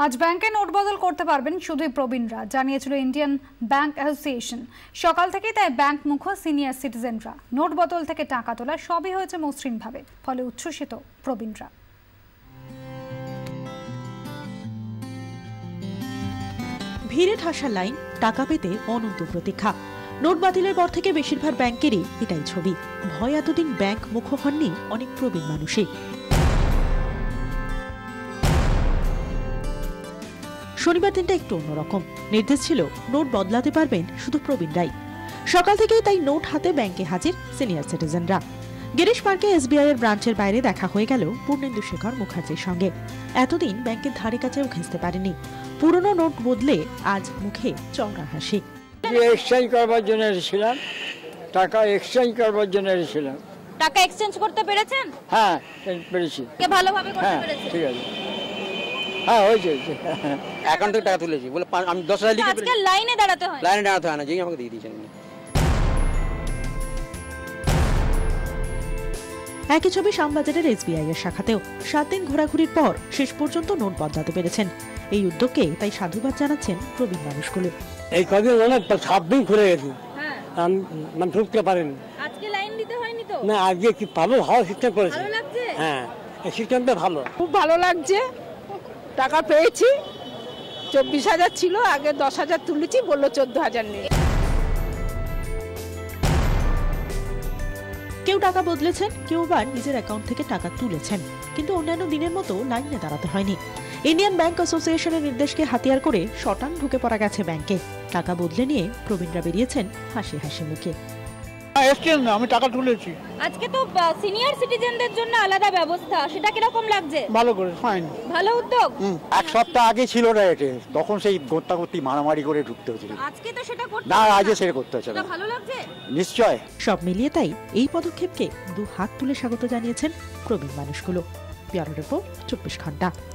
আজ ব্যাংকে নোট বদল করতে পারবেন শুধুই প্রবীণরা, জানিয়েছিল ইন্ডিয়ান ব্যাংক অ্যাসোসিয়েশন। সকাল থেকেই তাই ব্যাংক মুখ সিনিয়র সিটিজেনরা। নোট বদল থেকে টাকা তোলা সবই হয়েছে মসৃণভাবে, ফলে উচ্ছ্বসিত প্রবীণরা। ভিড়ে ঠাসা লাইন, টাকা পেতে অনন্ত প্রতীক্ষা। নোট বাতিলের পর থেকে বেশিরভাগ ব্যাংকেরই এটাই ছবি। ভয় এতদিন ব্যাংক মুখ হননি অনেক প্রবীণ মানুষই। শনিবার দিনটা একটু অন্যরকম। নির্দেশ ছিল নোট বদলাতে পারবেন শুধু প্রবীণরাই। সকাল থেকেই তাই নোট হাতে ব্যাংকে হাজির সিনিয়র সিটিজেনরা। গিরিশ পার্কে এসবিআই এর ব্রাঞ্চের বাইরে দেখা হয়ে গেল পূর্ণেন্দু শেখর মুখার্জির সঙ্গে। এতদিন ব্যাংকের ধারে কাছেও ঘেঁষতে পারেনি। পুরনো নোট বদলে আজ মুখে চওড়া হাসি। এক্সচেঞ্জ করবার জন্য এসেছিলাম, টাকা এক্সচেঞ্জ করবার জন্য এসেছিলাম। টাকা এক্সচেঞ্জ করতে পেরেছেন? হ্যাঁ, পেরেছি। কে ভালোভাবে করতে পেরেছে? ঠিক আছে, হ্যাঁ হয়েছে। অ্যাকাউন্ট থেকে টাকা তুলেছি বলে আমি 10,000 লিখে আজকে লাইনে দাঁড়াতে হয়? লাইনে দাঁড়াতে হয় না, যেই আমাকে দিয়ে দিয়েছেন। একই ছবি শ্যামবাজারের এসবিআই এর শাখাতেও 7 দিন ঘোরাঘুরির পর শেষ পর্যন্ত নোট বদলাতে পেরেছেন। এই উদ্যোগকে তাই সাধুবাদ জানাচ্ছেন প্রবীণ মানুষগুলো। এই কদিন অনেক 7 দিন ঘুরে গেছি, মানে ঢুকতে পারেনি। আজকে লাইন দিতে হয়নি তো? না, আজকে কি ভালো হাওয়া সিস্টেম করেছে। ভালো লাগছে? হ্যাঁ, এই সিস্টেমটা ভালো, খুব ভালো লাগছে। টাকা পেয়েছি, 24,000 ছিল, আগে 10,000 তুলেছি, বললো 14,000 নেই। কেউ টাকা বদলেছেন, কেউ আবার নিজের অ্যাকাউন্ট থেকে টাকা তুলেছেন। কিন্তু অন্যান্য দিনের মতো লাইনে দাঁড়াতে হয়নি। ইন্ডিয়ান ব্যাংক অ্যাসোসিয়েশনের নির্দেশকে হাতিয়ার করে শটান ঢুকে পড়া গেছে ব্যাংকে। টাকা বদলে নিয়ে প্রবীণরা বেরিয়েছেন হাসি হাসি মুখে। আমি টাকা তুলেছি। আজকে তো সিনিয়র সিটিজেনদের জন্য আলাদা ব্যবস্থা, সেটা কিরকম লাগছে? ভালো করে, ফাইন। ভালো উদ্যোগ। এক সপ্তাহ আগে ছিল না এটা, তখন সেই গোত্তাগত্তি মারামারি করে ঢুকতে হয়েছিল। আজকে তো সেটা করতে না, হবে না। আজকে সেটা করতে হচ্ছে না। ভালো লাগছে নিশ্চয়। সব মিলিয়ে তাই এই পদক্ষেপকে 2 হাত তুলে স্বাগত জানিয়েছেন প্রবীণ মানুষগুলো। ব্যুরো রিপোর্ট, 24 ঘন্টা।